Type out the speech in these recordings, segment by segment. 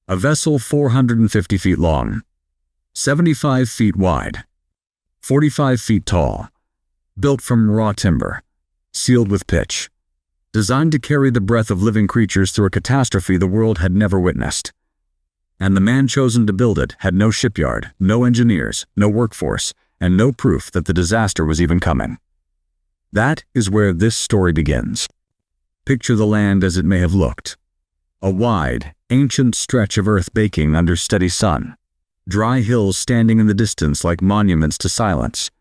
A vessel 450 feet long, 75 feet wide, 45 feet tall, built from raw timber, sealed with pitch, designed to carry the breath of living creatures through a catastrophe the world had never witnessed. And the man chosen to build it had no shipyard, no engineers, no workforce, and no proof that the disaster was even coming. That is where this story begins. Picture the land as it may have looked. A wide, ancient stretch of earth baking under steady sun. Dry hills standing in the distance like monuments to silence.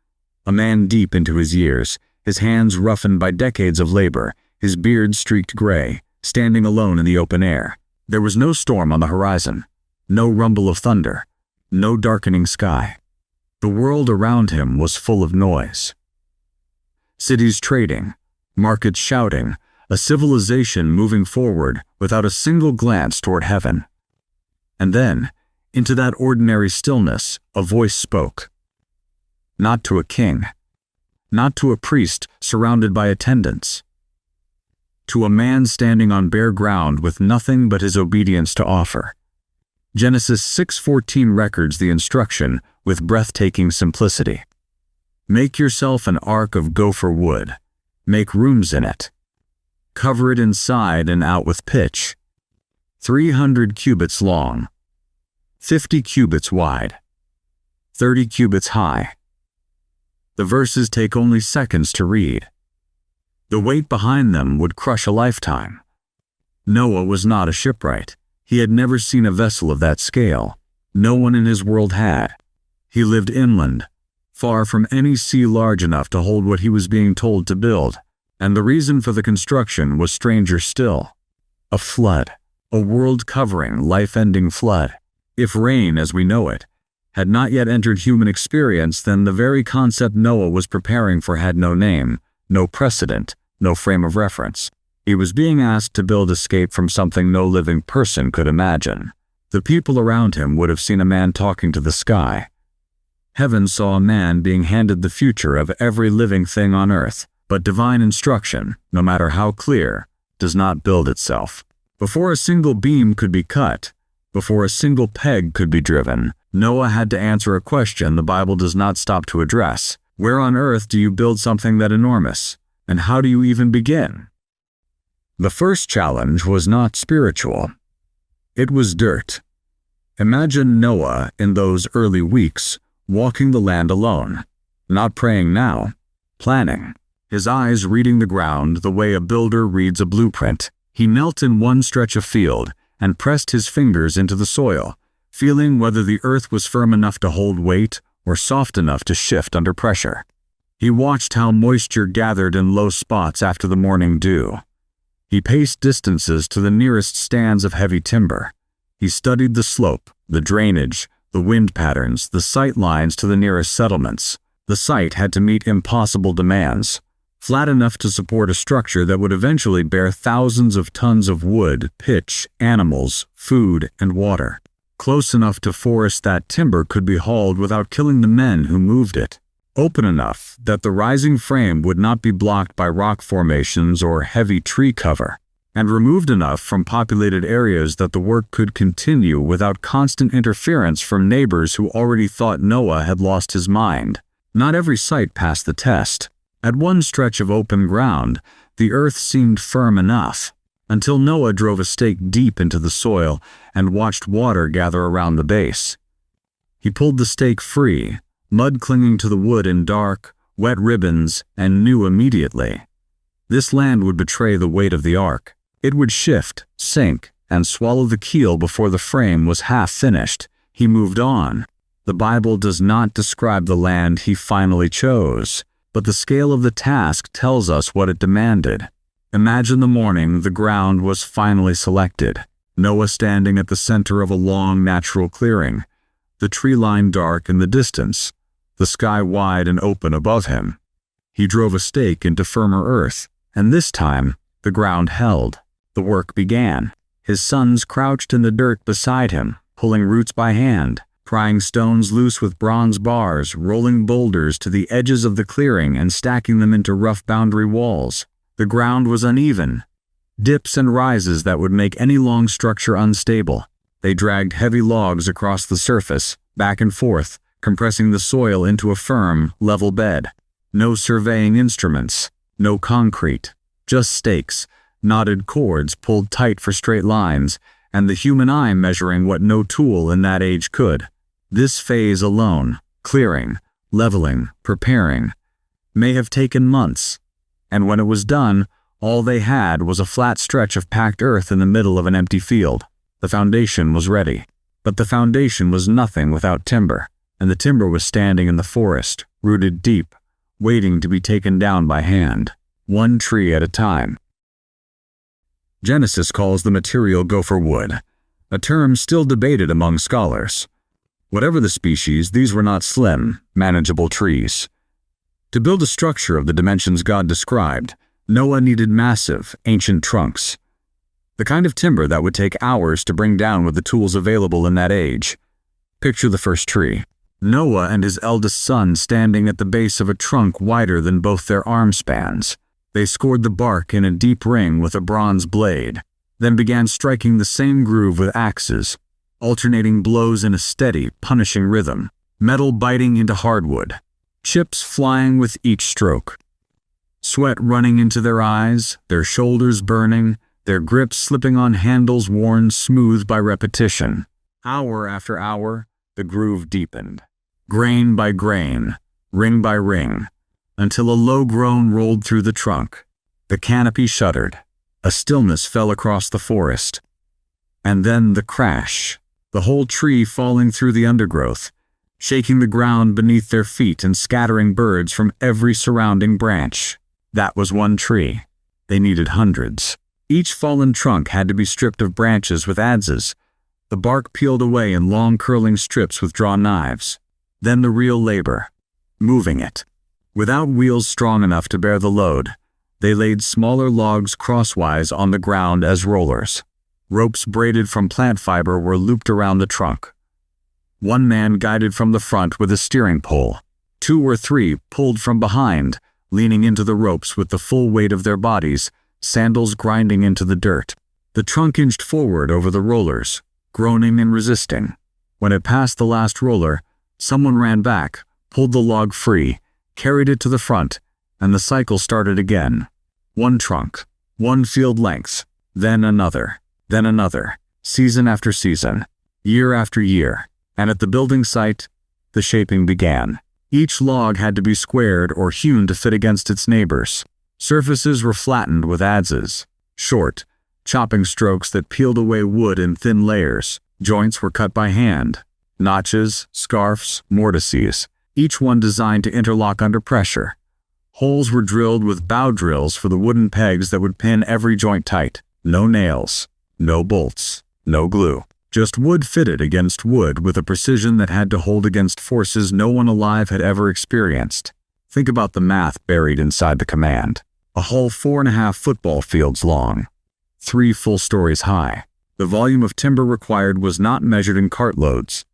A man deep into his years, his hands roughened by decades of labor, his beard streaked gray, standing alone in the open air. There was no storm on the horizon, no rumble of thunder, no darkening sky. The world around him was full of noise. Cities trading, markets shouting, a civilization moving forward without a single glance toward heaven. And then, into that ordinary stillness, a voice spoke. Not to a king, not to a priest surrounded by attendants, to a man standing on bare ground with nothing but his obedience to offer. Genesis 6:14 records the instruction with breathtaking simplicity. Make yourself an ark of gopher wood. Make rooms in it. Cover it inside and out with pitch. 300 cubits long, 50 cubits wide, 30 cubits high. The verses take only seconds to read. The weight behind them would crush a lifetime. Noah was not a shipwright. He had never seen a vessel of that scale. No one in his world had. He lived inland, far from any sea large enough to hold what he was being told to build. And the reason for the construction was stranger still. A flood. A world-covering, life-ending flood. If rain, as we know it, had not yet entered human experience, then the very concept Noah was preparing for had no name, no precedent, no frame of reference. He was being asked to build escape from something no living person could imagine. The people around him would have seen a man talking to the sky. Heaven saw a man being handed the future of every living thing on earth. But divine instruction, no matter how clear, does not build itself. Before a single beam could be cut, before a single peg could be driven, Noah had to answer a question the Bible does not stop to address. Where on earth do you build something that enormous? And how do you even begin? The first challenge was not spiritual. It was dirt. Imagine Noah in those early weeks, walking the land alone, not praying now, planning. His eyes reading the ground the way a builder reads a blueprint. He knelt in one stretch of field and pressed his fingers into the soil, feeling whether the earth was firm enough to hold weight or soft enough to shift under pressure. He watched how moisture gathered in low spots after the morning dew. He paced distances to the nearest stands of heavy timber. He studied the slope, the drainage, the wind patterns, the sight lines to the nearest settlements. The site had to meet impossible demands. Flat enough to support a structure that would eventually bear thousands of tons of wood, pitch, animals, food, and water. Close enough to forest that timber could be hauled without killing the men who moved it. Open enough that the rising frame would not be blocked by rock formations or heavy tree cover. And removed enough from populated areas that the work could continue without constant interference from neighbors who already thought Noah had lost his mind. Not every site passed the test. At one stretch of open ground, the earth seemed firm enough, until Noah drove a stake deep into the soil and watched water gather around the base. He pulled the stake free, mud clinging to the wood in dark, wet ribbons, and knew immediately. This land would betray the weight of the ark. It would shift, sink, and swallow the keel before the frame was half finished. He moved on. The Bible does not describe the land he finally chose, but the scale of the task tells us what it demanded. Imagine the morning the ground was finally selected. Noah standing at the center of a long natural clearing, the tree line dark in the distance, the sky wide and open above him. He drove a stake into firmer earth, and this time the ground held. The work began. His sons crouched in the dirt beside him, pulling roots by hand, prying stones loose with bronze bars, rolling boulders to the edges of the clearing and stacking them into rough boundary walls. The ground was uneven, dips and rises that would make any long structure unstable. They dragged heavy logs across the surface, back and forth, compressing the soil into a firm, level bed. No surveying instruments, no concrete, just stakes, knotted cords pulled tight for straight lines, and the human eye measuring what no tool in that age could. This phase alone, clearing, leveling, preparing, may have taken months, and when it was done, all they had was a flat stretch of packed earth in the middle of an empty field. The foundation was ready, but the foundation was nothing without timber, and the timber was standing in the forest, rooted deep, waiting to be taken down by hand, one tree at a time. Genesis calls the material gopher wood, a term still debated among scholars. Whatever the species, these were not slim, manageable trees. To build a structure of the dimensions God described, Noah needed massive, ancient trunks, the kind of timber that would take hours to bring down with the tools available in that age. Picture the first tree. Noah and his eldest son standing at the base of a trunk wider than both their arm spans. They scored the bark in a deep ring with a bronze blade, then began striking the same groove with axes, alternating blows in a steady, punishing rhythm, metal biting into hardwood, chips flying with each stroke. Sweat running into their eyes, their shoulders burning, their grips slipping on handles worn smooth by repetition. Hour after hour, the groove deepened, grain by grain, ring by ring, until a low groan rolled through the trunk. The canopy shuddered. A stillness fell across the forest. And then the crash, the whole tree falling through the undergrowth, shaking the ground beneath their feet and scattering birds from every surrounding branch. That was one tree. They needed hundreds. Each fallen trunk had to be stripped of branches with adzes, the bark peeled away in long curling strips with drawn knives. Then the real labor, moving it. Without wheels strong enough to bear the load, they laid smaller logs crosswise on the ground as rollers. Ropes braided from plant fiber were looped around the trunk. One man guided from the front with a steering pole. 2 or 3 pulled from behind, leaning into the ropes with the full weight of their bodies, sandals grinding into the dirt. The trunk inched forward over the rollers, groaning and resisting. When it passed the last roller, someone ran back, pulled the log free, carried it to the front, and the cycle started again. One trunk, one field length, then another, season after season, year after year, and at the building site, the shaping began. Each log had to be squared or hewn to fit against its neighbors. Surfaces were flattened with adzes, short, chopping strokes that peeled away wood in thin layers. Joints were cut by hand. Notches, scarfs, mortices, each one designed to interlock under pressure. Holes were drilled with bow drills for the wooden pegs that would pin every joint tight. No nails, no bolts, no glue. Just wood fitted against wood with a precision that had to hold against forces no one alive had ever experienced. Think about the math buried inside the command. A whole 4.5 football fields long, 3 full stories high. The volume of timber required was not measured in cartloads.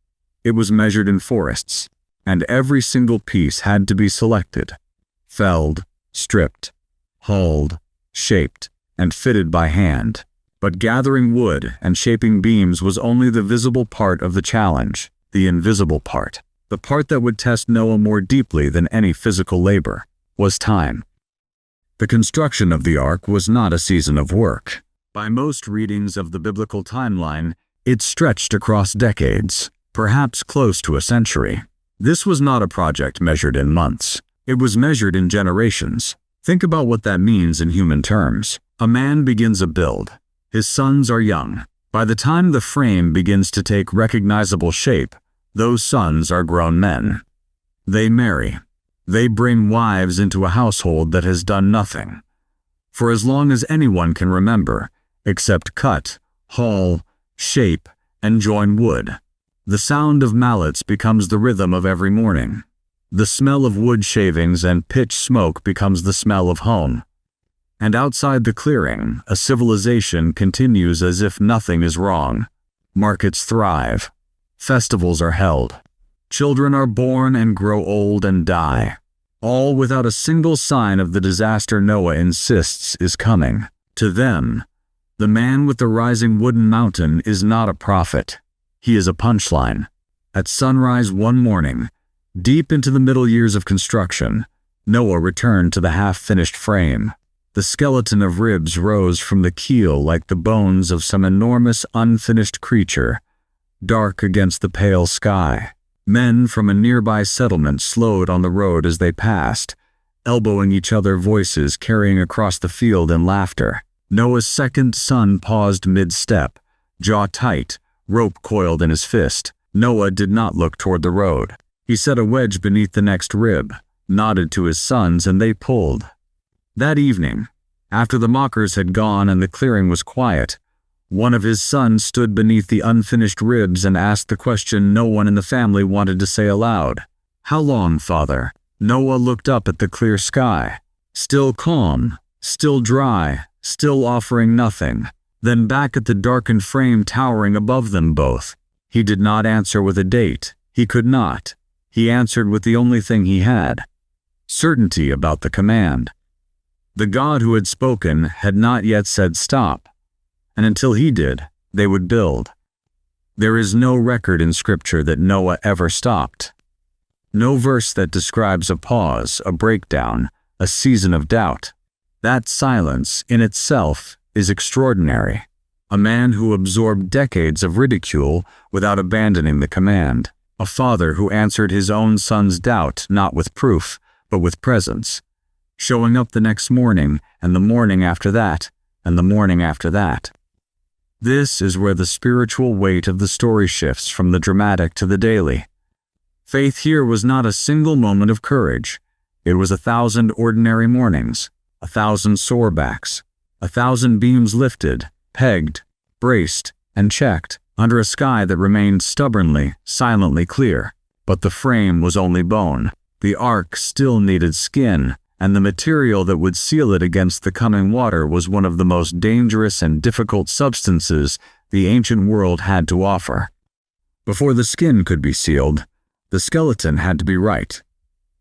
It was measured in forests, and every single piece had to be selected, felled, stripped, hauled, shaped, and fitted by hand. But gathering wood and shaping beams was only the visible part of the challenge, the invisible part. The part that would test Noah more deeply than any physical labor was time. The construction of the ark was not a season of work. By most readings of the biblical timeline, it stretched across decades, perhaps close to a century. This was not a project measured in months. It was measured in generations. Think about what that means in human terms. A man begins a build. His sons are young. By the time the frame begins to take recognizable shape, those sons are grown men. They marry. They bring wives into a household that has done nothing, for as long as anyone can remember, except cut, haul, shape, and join wood. The sound of mallets becomes the rhythm of every morning. The smell of wood shavings and pitch smoke becomes the smell of home. And outside the clearing, a civilization continues as if nothing is wrong. Markets thrive. Festivals are held. Children are born and grow old and die. All without a single sign of the disaster Noah insists is coming. To them, the man with the rising wooden mountain is not a prophet. He is a punchline. At sunrise one morning, deep into the middle years of construction, Noah returned to the half-finished frame. The skeleton of ribs rose from the keel like the bones of some enormous unfinished creature, dark against the pale sky. Men from a nearby settlement slowed on the road as they passed, elbowing each other, voices carrying across the field in laughter. Noah's second son paused mid-step, jaw tight, rope coiled in his fist. Noah did not look toward the road. He set a wedge beneath the next rib, nodded to his sons, and they pulled. That evening, after the mockers had gone and the clearing was quiet, one of his sons stood beneath the unfinished ribs and asked the question no one in the family wanted to say aloud. "How long, Father?" Noah looked up at the clear sky. Still calm, still dry, still offering nothing. Then back at the darkened frame towering above them both. He did not answer with a date. He could not. He answered with the only thing he had: certainty about the command. The God who had spoken had not yet said stop, and until he did, they would build. There is no record in Scripture that Noah ever stopped. No verse that describes a pause, a breakdown, a season of doubt. That silence, in itself, is extraordinary. A man who absorbed decades of ridicule without abandoning the command. A father who answered his own son's doubt not with proof, but with presence. Showing up the next morning, and the morning after that, and the morning after that. This is where the spiritual weight of the story shifts from the dramatic to the daily. Faith here was not a single moment of courage. It was 1,000 ordinary mornings, 1,000 sore backs, 1,000 beams lifted, pegged, braced, and checked, under a sky that remained stubbornly, silently clear. But the frame was only bone. The ark still needed skin, and the material that would seal it against the coming water was one of the most dangerous and difficult substances the ancient world had to offer. Before the skin could be sealed, the skeleton had to be right.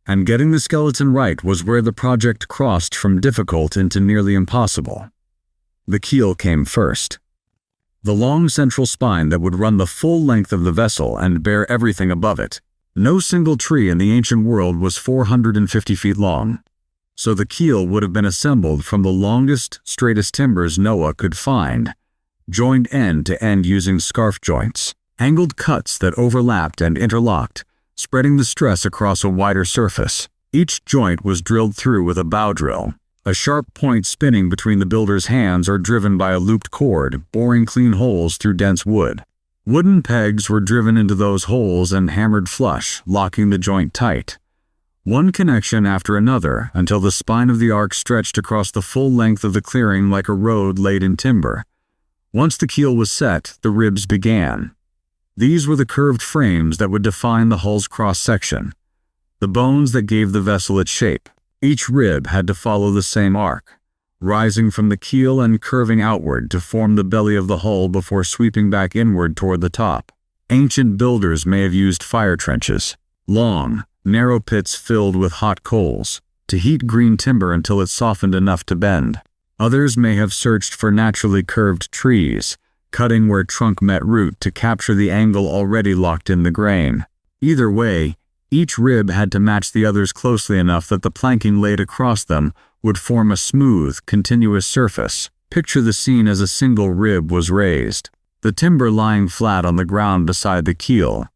And getting the skeleton right was where the project crossed from difficult into nearly impossible. The keel came first. The long central spine that would run the full length of the vessel and bear everything above it. No single tree in the ancient world was 450 feet long. So the keel would have been assembled from the longest, straightest timbers Noah could find, joined end to end using scarf joints, angled cuts that overlapped and interlocked, spreading the stress across a wider surface. Each joint was drilled through with a bow drill, a sharp point spinning between the builder's hands or driven by a looped cord, boring clean holes through dense wood. Wooden pegs were driven into those holes and hammered flush, locking the joint tight. One connection after another until the spine of the ark stretched across the full length of the clearing like a road laid in timber. Once the keel was set, the ribs began. These were the curved frames that would define the hull's cross-section, the bones that gave the vessel its shape. Each rib had to follow the same arc, rising from the keel and curving outward to form the belly of the hull before sweeping back inward toward the top. Ancient builders may have used fire trenches, long, narrow pits filled with hot coals, to heat green timber until it softened enough to bend. Others may have searched for naturally curved trees, cutting where trunk met root to capture the angle already locked in the grain. Either way, each rib had to match the others closely enough that the planking laid across them would form a smooth, continuous surface. Picture the scene as a single rib was raised, the timber lying flat on the ground beside the keel,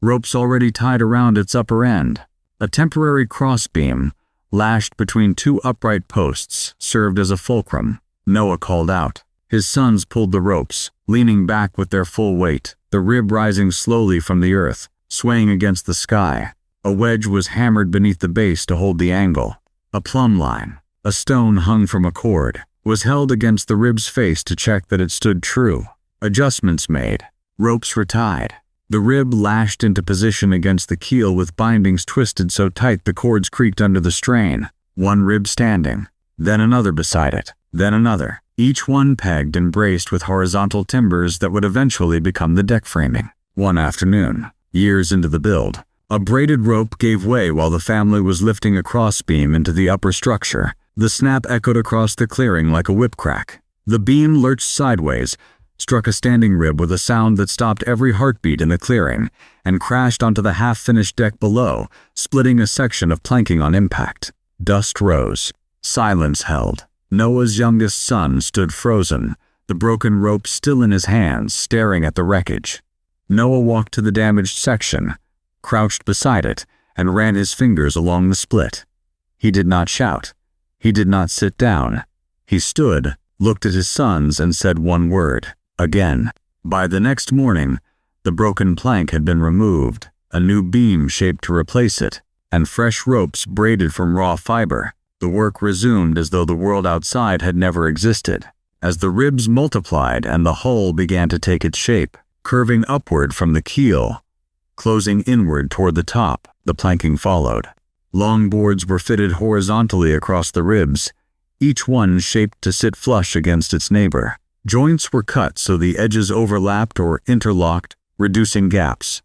ropes already tied around its upper end. A temporary crossbeam, lashed between two upright posts, served as a fulcrum. Noah called out. His sons pulled the ropes, leaning back with their full weight, the rib rising slowly from the earth, swaying against the sky. A wedge was hammered beneath the base to hold the angle. A plumb line, a stone hung from a cord, was held against the rib's face to check that it stood true. Adjustments made. Ropes retied. The rib lashed into position against the keel with bindings twisted so tight the cords creaked under the strain. One rib standing, then another beside it, then another, each one pegged and braced with horizontal timbers that would eventually become the deck framing. One afternoon, years into the build, a braided rope gave way while the family was lifting a crossbeam into the upper structure. The snap echoed across the clearing like a whip crack. The beam lurched sideways, struck a standing rib with a sound that stopped every heartbeat in the clearing, and crashed onto the half-finished deck below, splitting a section of planking on impact. Dust rose. Silence held. Noah's youngest son stood frozen, the broken rope still in his hands, staring at the wreckage. Noah walked to the damaged section, crouched beside it, and ran his fingers along the split. He did not shout. He did not sit down. He stood, looked at his sons, and said one word, "Again." By the next morning, the broken plank had been removed, a new beam shaped to replace it, and fresh ropes braided from raw fiber. The work resumed as though the world outside had never existed. As the ribs multiplied and the hull began to take its shape, curving upward from the keel, closing inward toward the top, the planking followed. Long boards were fitted horizontally across the ribs, each one shaped to sit flush against its neighbor. Joints were cut so the edges overlapped or interlocked, reducing gaps.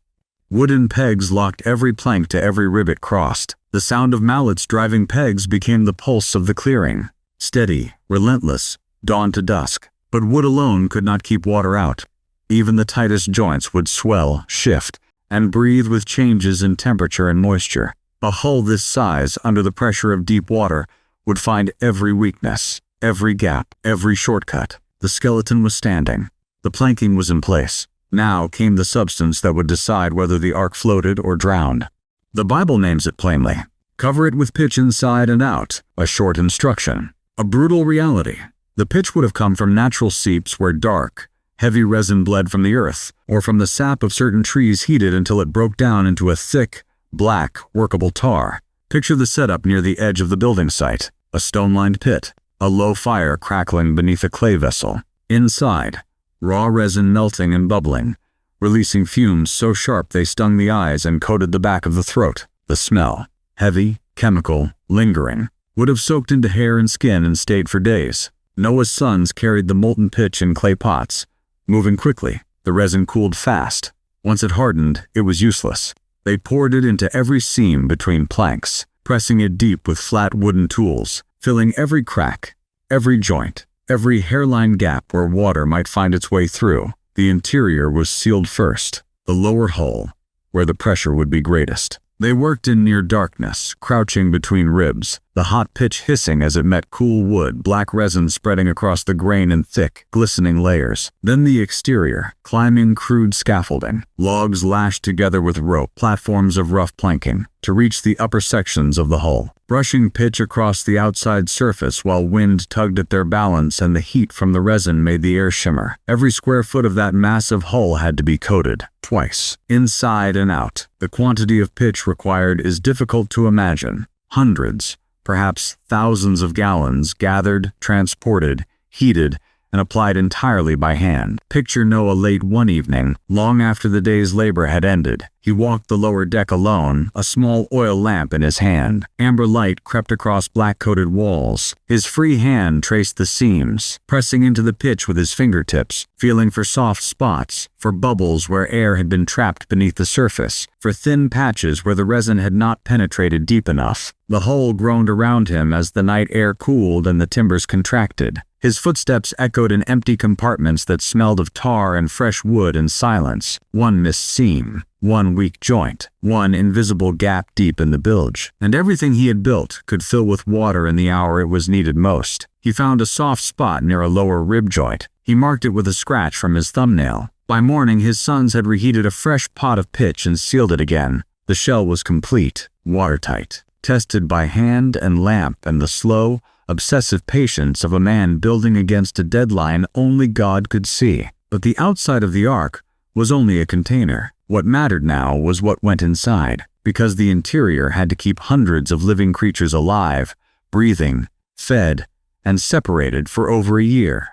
Wooden pegs locked every plank to every rib it crossed. The sound of mallets driving pegs became the pulse of the clearing, steady, relentless, dawn to dusk. But wood alone could not keep water out. Even the tightest joints would swell, shift, and breathe with changes in temperature and moisture. A hull this size, under the pressure of deep water, would find every weakness, every gap, every shortcut. The skeleton was standing. The planking was in place. Now came the substance that would decide whether the ark floated or drowned. The Bible names it plainly. Cover it with pitch inside and out, a short instruction. A brutal reality. The pitch would have come from natural seeps where dark, heavy resin bled from the earth, or from the sap of certain trees heated until it broke down into a thick, black, workable tar. Picture the setup near the edge of the building site. A stone-lined pit, a low fire crackling beneath a clay vessel. Inside, raw resin melting and bubbling, releasing fumes so sharp they stung the eyes and coated the back of the throat. The smell, heavy, chemical, lingering, would have soaked into hair and skin and stayed for days. Noah's sons carried the molten pitch in clay pots, moving quickly. The resin cooled fast. Once it hardened, it was useless. They poured it into every seam between planks, pressing it deep with flat wooden tools, filling every crack, every joint, every hairline gap where water might find its way through. The interior was sealed first, the lower hull, where the pressure would be greatest. They worked in near darkness, crouching between ribs, the hot pitch hissing as it met cool wood, black resin spreading across the grain in thick, glistening layers. Then the exterior, climbing crude scaffolding, logs lashed together with rope, platforms of rough planking, to reach the upper sections of the hull, brushing pitch across the outside surface while wind tugged at their balance and the heat from the resin made the air shimmer. Every square foot of that massive hull had to be coated, twice, inside and out. The quantity of pitch required is difficult to imagine. Hundreds, perhaps thousands of gallons gathered, transported, heated, and applied entirely by hand. Picture Noah late one evening, long after the day's labor had ended. He walked the lower deck alone, a small oil lamp in his hand. Amber light crept across black-coated walls. His free hand traced the seams, pressing into the pitch with his fingertips, feeling for soft spots, for bubbles where air had been trapped beneath the surface, for thin patches where the resin had not penetrated deep enough. The hull groaned around him as the night air cooled and the timbers contracted. His footsteps echoed in empty compartments that smelled of tar and fresh wood and silence. One missed seam, one weak joint, one invisible gap deep in the bilge. And everything he had built could fill with water in the hour it was needed most. He found a soft spot near a lower rib joint. He marked it with a scratch from his thumbnail. By morning, his sons had reheated a fresh pot of pitch and sealed it again. The shell was complete, watertight, tested by hand and lamp and the slow, obsessive patience of a man building against a deadline only God could see. But the outside of the ark was only a container. What mattered now was what went inside, because the interior had to keep hundreds of living creatures alive, breathing, fed, and separated for over a year.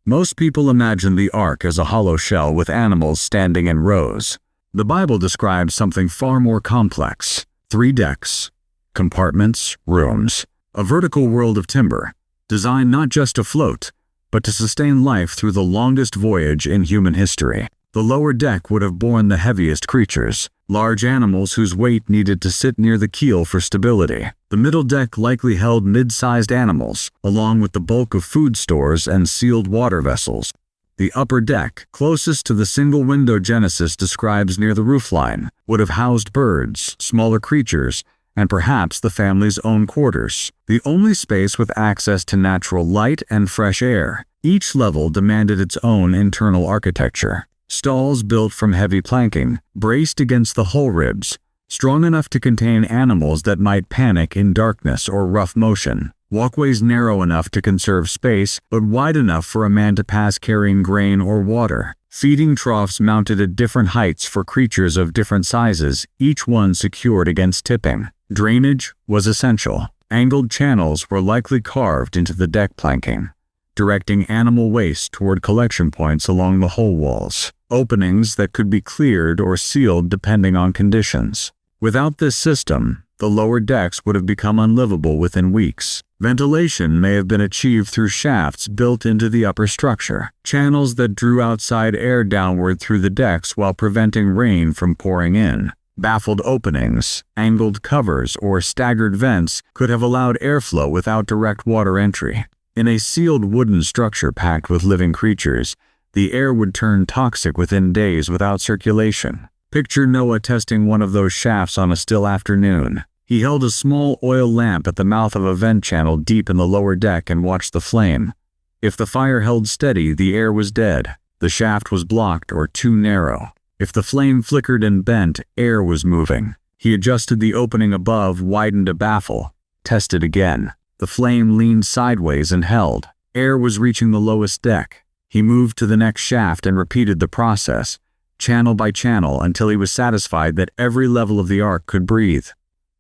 Most people imagine the ark as a hollow shell with animals standing in rows. The Bible describes something far more complex. 3 decks, compartments, rooms, a vertical world of timber, designed not just to float, but to sustain life through the longest voyage in human history. The lower deck would have borne the heaviest creatures, large animals whose weight needed to sit near the keel for stability. The middle deck likely held mid-sized animals, along with the bulk of food stores and sealed water vessels. The upper deck, closest to the single window Genesis describes near the roofline, would have housed birds, smaller creatures, and perhaps the family's own quarters, the only space with access to natural light and fresh air. Each level demanded its own internal architecture. Stalls built from heavy planking, braced against the hull ribs, strong enough to contain animals that might panic in darkness or rough motion. Walkways narrow enough to conserve space, but wide enough for a man to pass carrying grain or water. Feeding troughs mounted at different heights for creatures of different sizes, each one secured against tipping. Drainage was essential. Angled channels were likely carved into the deck planking, directing animal waste toward collection points along the hull walls, openings that could be cleared or sealed depending on conditions. Without this system, the lower decks would have become unlivable within weeks. Ventilation may have been achieved through shafts built into the upper structure, channels that drew outside air downward through the decks while preventing rain from pouring in. Baffled openings, angled covers, or staggered vents could have allowed airflow without direct water entry. In a sealed wooden structure packed with living creatures, the air would turn toxic within days without circulation. Picture Noah testing one of those shafts on a still afternoon. He held a small oil lamp at the mouth of a vent channel deep in the lower deck and watched the flame. If the fire held steady, the air was dead. The shaft was blocked or too narrow. If the flame flickered and bent, air was moving. He adjusted the opening above, widened a baffle, tested again. The flame leaned sideways and held. Air was reaching the lowest deck. He moved to the next shaft and repeated the process, channel by channel, until he was satisfied that every level of the ark could breathe.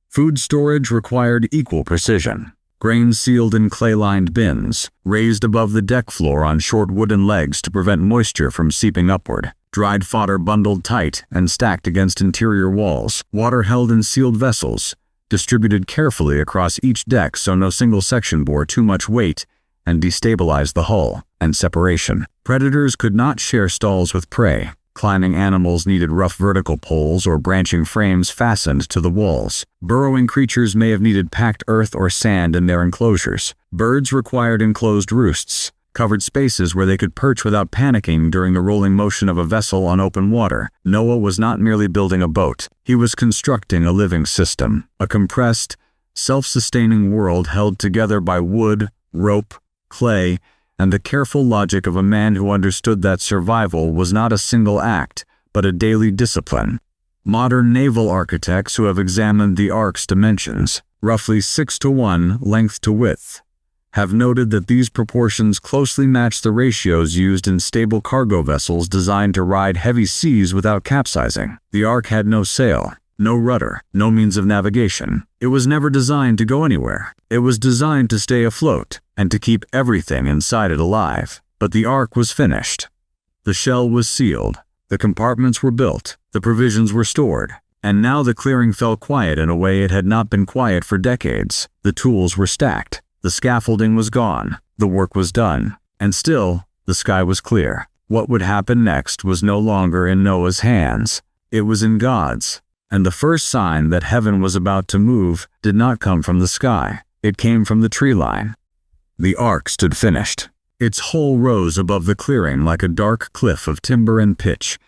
Food storage required equal precision. Grain sealed in clay-lined bins, raised above the deck floor on short wooden legs to prevent moisture from seeping upward. Dried fodder bundled tight and stacked against interior walls. Water held in sealed vessels, distributed carefully across each deck so no single section bore too much weight and destabilized the hull. And separation. Predators could not share stalls with prey. Climbing animals needed rough vertical poles or branching frames fastened to the walls. Burrowing creatures may have needed packed earth or sand in their enclosures. Birds required enclosed roosts, covered spaces where they could perch without panicking during the rolling motion of a vessel on open water. Noah was not merely building a boat. He was constructing a living system, a compressed, self-sustaining world held together by wood, rope, clay, and the careful logic of a man who understood that survival was not a single act, but a daily discipline. Modern naval architects who have examined the ark's dimensions, roughly 6:1 length to width, have noted that these proportions closely match the ratios used in stable cargo vessels designed to ride heavy seas without capsizing. The ark had no sail, no rudder, no means of navigation. It was never designed to go anywhere. It was designed to stay afloat and to keep everything inside it alive. But the ark was finished. The shell was sealed. The compartments were built. The provisions were stored. And now the clearing fell quiet in a way it had not been quiet for decades. The tools were stacked. The scaffolding was gone. The work was done. And still, the sky was clear. What would happen next was no longer in Noah's hands. It was in God's. And the first sign that heaven was about to move did not come from the sky. It came from the tree line. The ark stood finished. Its hull rose above the clearing like a dark cliff of timber and pitch,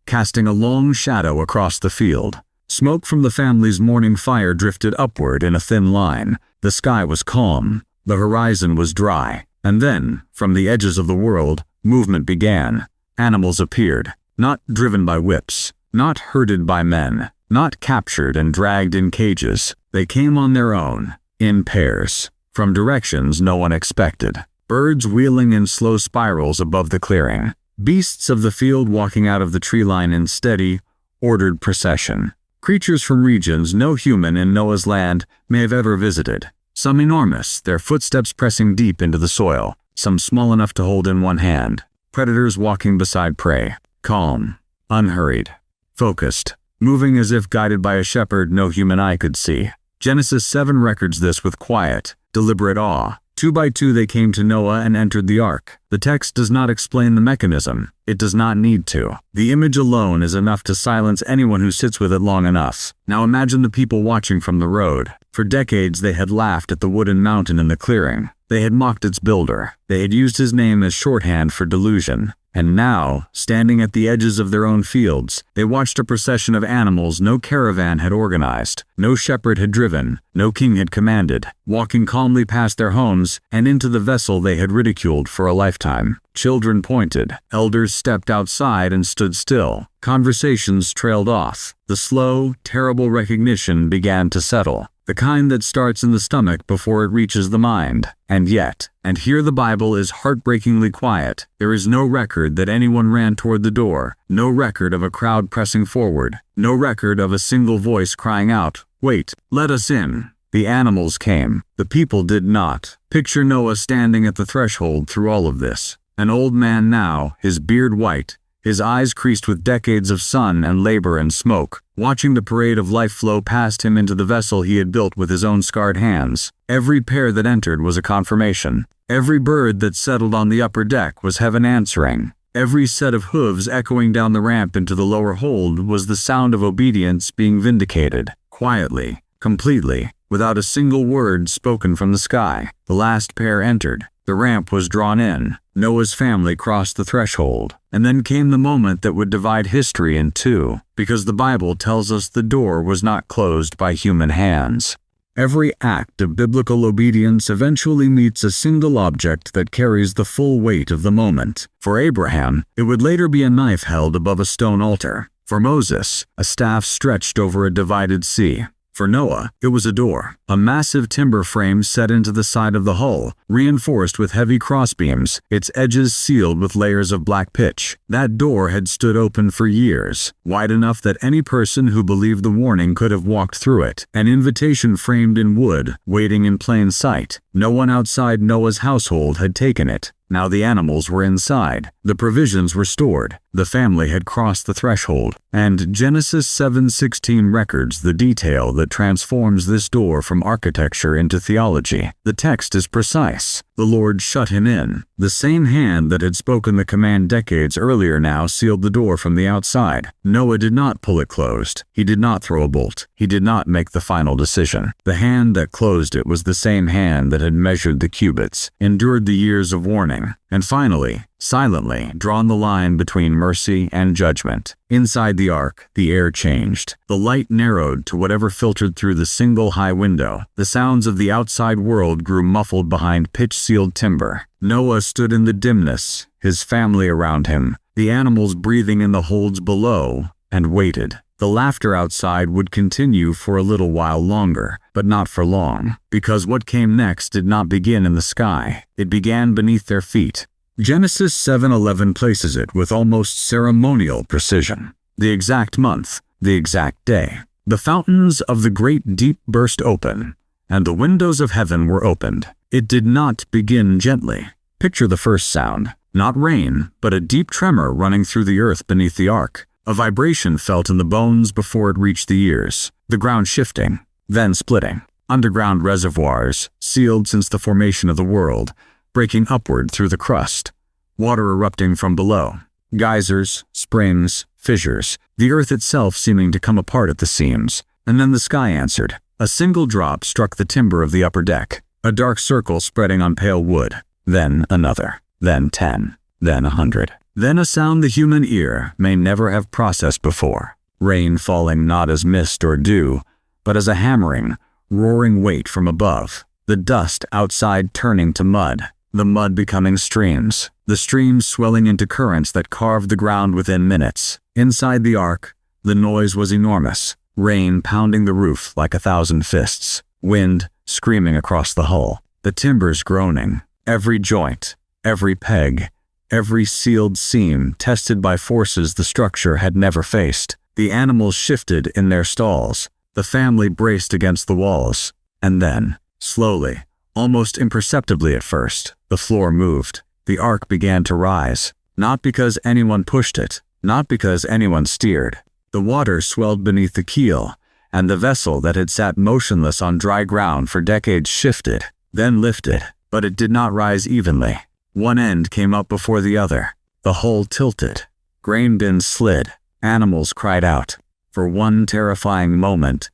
casting a long shadow across the field. Smoke from the family's morning fire drifted upward in a thin line. The sky was calm. The horizon was dry. And then, from the edges of the world, movement began. Animals appeared, not driven by whips, not herded by men, not captured and dragged in cages. They came on their own, in pairs, from directions no one expected. Birds wheeling in slow spirals above the clearing. Beasts of the field walking out of the tree line in steady, ordered procession. Creatures from regions no human in Noah's land may have ever visited. Some enormous, their footsteps pressing deep into the soil. Some small enough to hold in one hand. Predators walking beside prey. Calm, unhurried, focused, moving as if guided by a shepherd no human eye could see. Genesis 7 records this with quiet, deliberate awe. 2 by 2 they came to Noah and entered the ark. The text does not explain the mechanism. It does not need to. The image alone is enough to silence anyone who sits with it long enough. Now imagine the people watching from the road. For decades they had laughed at the wooden mountain in the clearing. They had mocked its builder. They had used his name as shorthand for delusion. And now, standing at the edges of their own fields, they watched a procession of animals no caravan had organized, no shepherd had driven, no king had commanded, walking calmly past their homes and into the vessel they had ridiculed for a lifetime. Children pointed, elders stepped outside and stood still. Conversations trailed off. The slow, terrible recognition began to settle. The kind that starts in the stomach before it reaches the mind. And yet, and here the Bible is heartbreakingly quiet, there is no record that anyone ran toward the door, no record of a crowd pressing forward, no record of a single voice crying out, "Wait, let us in." The animals came. The people did not. Picture Noah standing at the threshold through all of this. An old man now, his beard white, his eyes creased with decades of sun and labor and smoke, watching the parade of life flow past him into the vessel he had built with his own scarred hands. Every pair that entered was a confirmation. Every bird that settled on the upper deck was heaven answering. Every set of hooves echoing down the ramp into the lower hold was the sound of obedience being vindicated, quietly, completely, without a single word spoken from the sky. The last pair entered. The ramp was drawn in. Noah's family crossed the threshold. And then came the moment that would divide history in two, because the Bible tells us the door was not closed by human hands. Every act of biblical obedience eventually meets a single object that carries the full weight of the moment. For Abraham, it would later be a knife held above a stone altar. For Moses, a staff stretched over a divided sea. For Noah, it was a door, a massive timber frame set into the side of the hull, reinforced with heavy crossbeams, its edges sealed with layers of black pitch. That door had stood open for years, wide enough that any person who believed the warning could have walked through it, an invitation framed in wood, waiting in plain sight. No one outside Noah's household had taken it. Now the animals were inside. The provisions were stored. The family had crossed the threshold. And Genesis 7:16 records the detail that transforms this door from architecture into theology. The text is precise. The Lord shut him in. The same hand that had spoken the command decades earlier now sealed the door from the outside. Noah did not pull it closed. He did not throw a bolt. He did not make the final decision. The hand that closed it was the same hand that had measured the cubits, endured the years of warning, and finally, silently, drawn the line between mercy and judgment. Inside the ark, the air changed. The light narrowed to whatever filtered through the single high window. The sounds of the outside world grew muffled behind pitch-sealed timber. Noah stood in the dimness, his family around him, the animals breathing in the holds below, and waited. The laughter outside would continue for a little while longer, but not for long, because what came next did not begin in the sky. It began beneath their feet. Genesis 7:11 places it with almost ceremonial precision. The exact month, the exact day. The fountains of the great deep burst open, and the windows of heaven were opened. It did not begin gently. Picture the first sound. Not rain, but a deep tremor running through the earth beneath the ark. A vibration felt in the bones before it reached the ears. The ground shifting, then splitting. Underground reservoirs, sealed since the formation of the world, breaking upward through the crust. Water erupting from below. Geysers, springs, fissures. The earth itself seeming to come apart at the seams. And then the sky answered. A single drop struck the timber of the upper deck. A dark circle spreading on pale wood. Then another. Then 10. Then 100. Then a sound the human ear may never have processed before. Rain falling not as mist or dew, but as a hammering, roaring weight from above. The dust outside turning to mud. The mud becoming streams. The streams swelling into currents that carved the ground within minutes. Inside the ark, the noise was enormous. Rain pounding the roof like 1,000 fists. Wind screaming across the hull. The timbers groaning. Every joint, every peg, every sealed seam tested by forces the structure had never faced. The animals shifted in their stalls. The family braced against the walls. And then, slowly, almost imperceptibly at first, the floor moved. The ark began to rise. Not because anyone pushed it. Not because anyone steered. The water swelled beneath the keel, and the vessel that had sat motionless on dry ground for decades shifted, then lifted. But it did not rise evenly. One end came up before the other. The hull tilted. Grain bins slid. Animals cried out. For one terrifying moment,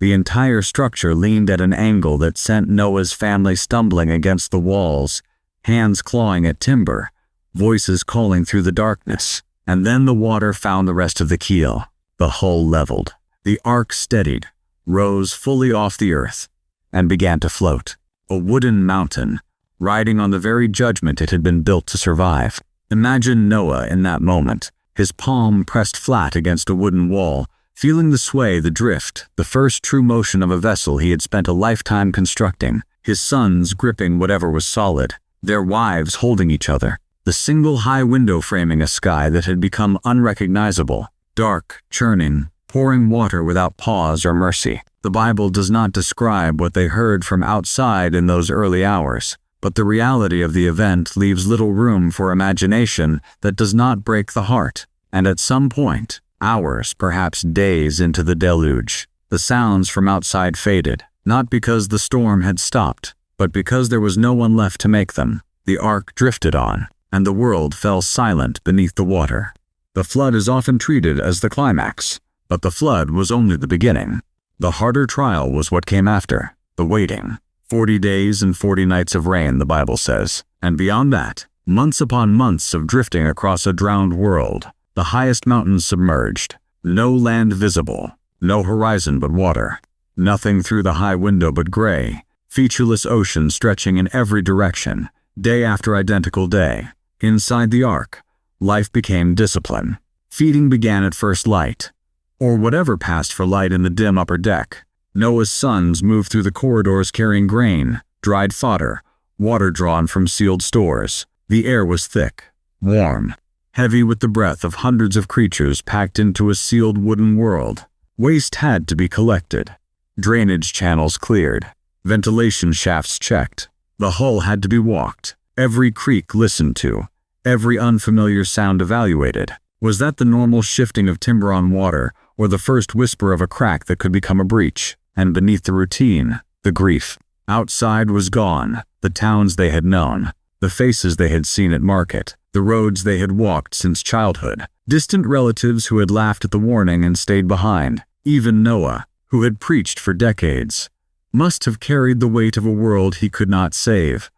The entire structure leaned at an angle that sent Noah's family stumbling against the walls, hands clawing at timber, voices calling through the darkness. And then the water found the rest of the keel. The hull leveled. The ark steadied, rose fully off the earth, and began to float. A wooden mountain, riding on the very judgment it had been built to survive. Imagine Noah in that moment, his palm pressed flat against a wooden wall, feeling the sway, the drift, the first true motion of a vessel he had spent a lifetime constructing, his sons gripping whatever was solid, their wives holding each other, the single high window framing a sky that had become unrecognizable, dark, churning, pouring water without pause or mercy. The Bible does not describe what they heard from outside in those early hours, but the reality of the event leaves little room for imagination that does not break the heart. And at some point, hours, perhaps days into the deluge, the sounds from outside faded, not because the storm had stopped, but because there was no one left to make them. The ark drifted on, and the world fell silent beneath the water. The flood is often treated as the climax, but the flood was only the beginning. The harder trial was what came after, the waiting. 40 days and 40 nights of rain, the Bible says, and beyond that, months upon months of drifting across a drowned world, the highest mountains submerged, no land visible, no horizon but water, nothing through the high window but gray, featureless ocean stretching in every direction, day after identical day. Inside the ark, life became discipline. Feeding began at first light, or whatever passed for light in the dim upper deck. Noah's sons moved through the corridors carrying grain, dried fodder, water drawn from sealed stores. The air was thick, warm, heavy with the breath of hundreds of creatures packed into a sealed wooden world. Waste had to be collected, drainage channels cleared, ventilation shafts checked. The hull had to be walked, every creak listened to, every unfamiliar sound evaluated. Was that the normal shifting of timber on water, or the first whisper of a crack that could become a breach? And beneath the routine, the grief. Outside was gone, the towns they had known, the faces they had seen at market, the roads they had walked since childhood, distant relatives who had laughed at the warning and stayed behind. Even Noah, who had preached for decades, must have carried the weight of a world he could not save.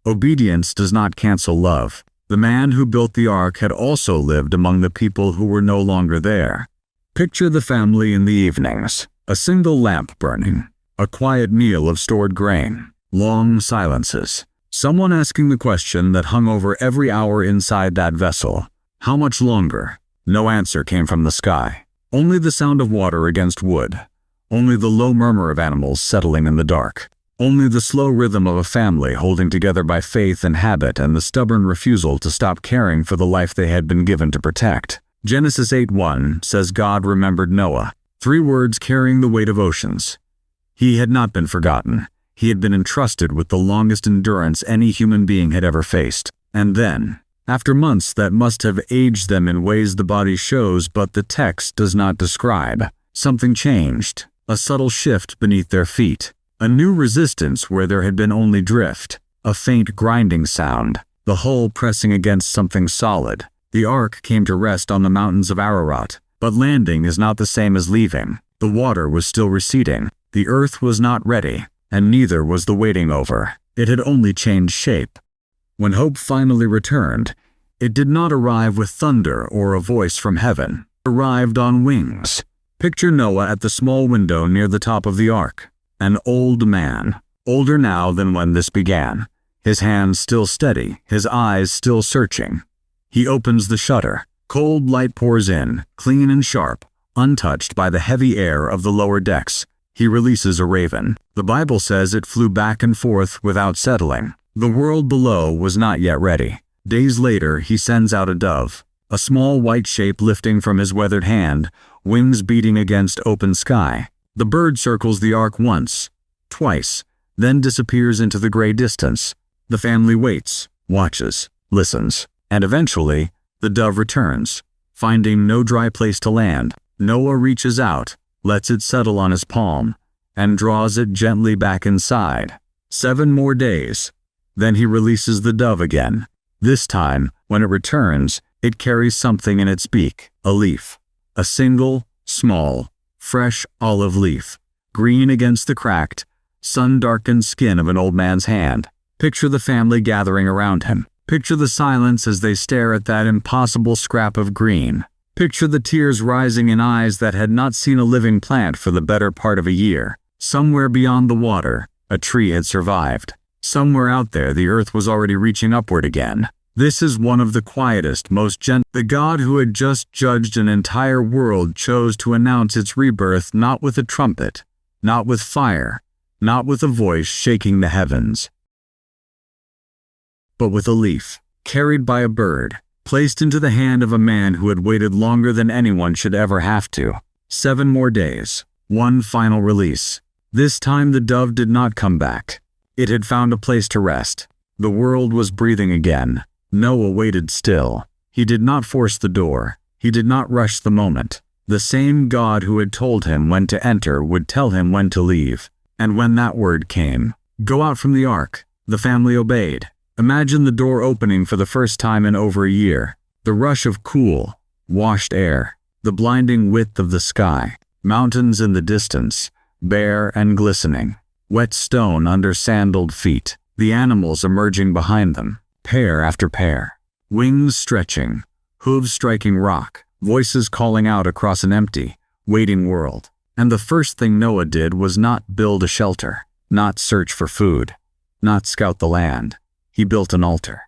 Obedience does not cancel love. The man who built the ark had also lived among the people who were no longer there. Picture the family in the evenings, a single lamp burning, a quiet meal of stored grain, long silences, someone asking the question that hung over every hour inside that vessel. How much longer? No answer came from the sky. Only the sound of water against wood. Only the low murmur of animals settling in the dark. Only the slow rhythm of a family holding together by faith and habit and the stubborn refusal to stop caring for the life they had been given to protect. Genesis 8:1 says God remembered Noah. 3 words carrying the weight of oceans. He had not been forgotten. He had been entrusted with the longest endurance any human being had ever faced. And then, after months that must have aged them in ways the body shows but the text does not describe, something changed. A subtle shift beneath their feet. A new resistance where there had been only drift. A faint grinding sound. The hull pressing against something solid. The ark came to rest on the mountains of Ararat. But landing is not the same as leaving. The water was still receding. The earth was not ready, and neither was the waiting over. It had only changed shape. When hope finally returned, it did not arrive with thunder or a voice from heaven. It arrived on wings. Picture Noah at the small window near the top of the ark. An old man, older now than when this began. His hands still steady, his eyes still searching. He opens the shutter. Cold light pours in, clean and sharp, untouched by the heavy air of the lower decks. He releases a raven. The Bible says it flew back and forth without settling. The world below was not yet ready. Days later, he sends out a dove, a small white shape lifting from his weathered hand, wings beating against open sky. The bird circles the ark once, twice, then disappears into the gray distance. The family waits, watches, listens, and eventually, the dove returns, finding no dry place to land. Noah reaches out, lets it settle on his palm, and draws it gently back inside. 7 more days. Then he releases the dove again. This time, when it returns, it carries something in its beak, a leaf. A single, small, fresh olive leaf. green against the cracked, sun-darkened skin of an old man's hand. Picture the family gathering around him. Picture the silence as they stare at that impossible scrap of green. Picture the tears rising in eyes that had not seen a living plant for the better part of a year. Somewhere beyond the water, a tree had survived. Somewhere out there, the earth was already reaching upward again. This is one of the quietest, most gentle. The God who had just judged an entire world chose to announce its rebirth not with a trumpet, not with fire, not with a voice shaking the heavens, but with a leaf, carried by a bird, placed into the hand of a man who had waited longer than anyone should ever have to. 7 more days. One final release. This time the dove did not come back. It had found a place to rest. The world was breathing again. Noah waited still. He did not force the door. He did not rush the moment. The same God who had told him when to enter would tell him when to leave. And when that word came, "Go out from the ark," the family obeyed. Imagine the door opening for the first time in over a year. The rush of cool, washed air. The blinding width of the sky. Mountains in the distance, bare and glistening. Wet stone under sandaled feet. The animals emerging behind them, pair after pair. Wings stretching, hooves striking rock. Voices calling out across an empty, waiting world. And the first thing Noah did was not build a shelter, not search for food, not scout the land. He built an altar.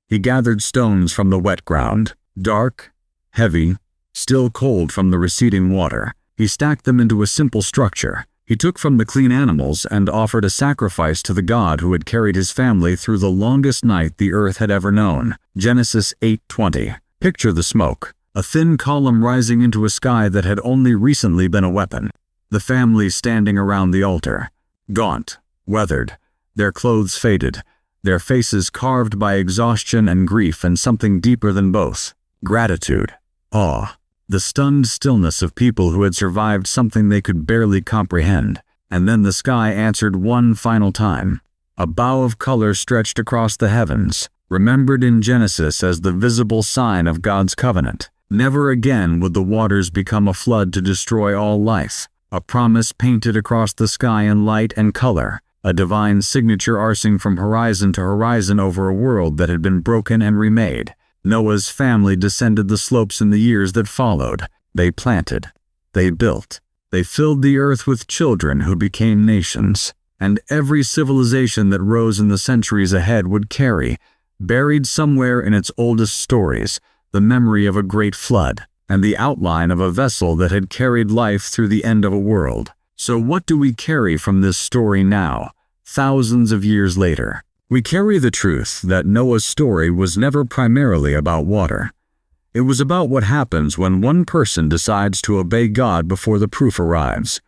He gathered stones from the wet ground, dark, heavy, still cold from the receding water. He stacked them into a simple structure. He took from the clean animals and offered a sacrifice to the God who had carried his family through the longest night the earth had ever known. Genesis 8:20. Picture the smoke. A thin column rising into a sky that had only recently been a weapon. The family standing around the altar, gaunt, weathered, their clothes faded, their faces carved by exhaustion and grief and something deeper than both, gratitude, awe, the stunned stillness of people who had survived something they could barely comprehend. And then the sky answered one final time. A bow of color stretched across the heavens, remembered in Genesis as the visible sign of God's covenant. Never again would the waters become a flood to destroy all life. A promise painted across the sky in light and color. A divine signature arcing from horizon to horizon over a world that had been broken and remade. Noah's family descended the slopes in the years that followed. They planted. They built. They filled the earth with children who became nations. And every civilization that rose in the centuries ahead would carry, buried somewhere in its oldest stories, the memory of a great flood, and the outline of a vessel that had carried life through the end of a world. So what do we carry from this story now, thousands of years later? We carry the truth that Noah's story was never primarily about water. It was about what happens when one person decides to obey God before the proof arrives,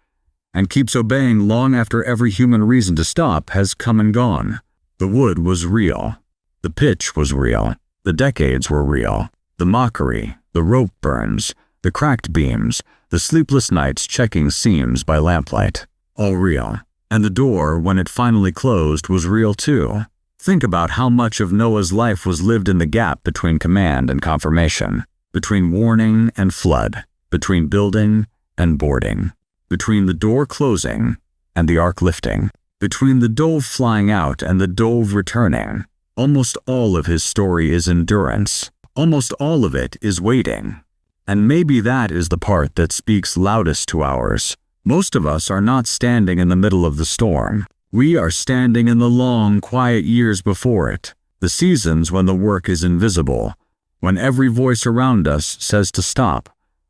and keeps obeying long after every human reason to stop has come and gone. The wood was real. The pitch was real. The decades were real. The mockery, the rope burns, the cracked beams, the sleepless nights checking seams by lamplight. All real. And the door, when it finally closed, was real too. Think about how much of Noah's life was lived in the gap between command and confirmation, between warning and flood, between building and boarding, between the door closing and the ark lifting, between the dove flying out and the dove returning. Almost all of his story is endurance. Almost all of it is waiting. And maybe that is the part that speaks loudest to ours. Most of us are not standing in the middle of the storm. We are standing in the long, quiet years before it, the seasons when the work is invisible, when every voice around us says to stop,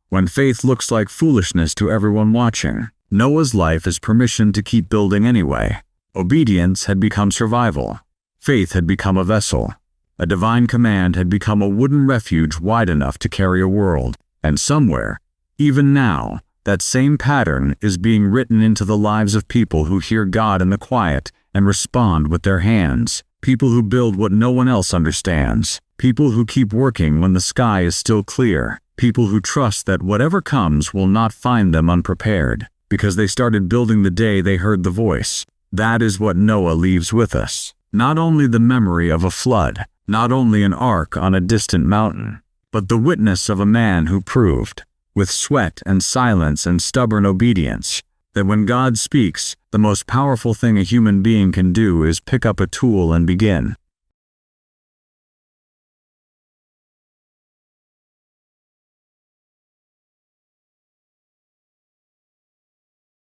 when faith looks like foolishness to everyone watching. Noah's life is permission to keep building anyway. Obedience had become survival. Faith had become a vessel. A divine command had become a wooden refuge wide enough to carry a world. And somewhere, even now, that same pattern is being written into the lives of people who hear God in the quiet and respond with their hands. People who build what no one else understands. People who keep working when the sky is still clear. People who trust that whatever comes will not find them unprepared, because they started building the day they heard the voice. That is what Noah leaves with us. Not only the memory of a flood, not only an ark on a distant mountain, but the witness of a man who proved, with sweat and silence and stubborn obedience, that when God speaks, the most powerful thing a human being can do is pick up a tool and begin.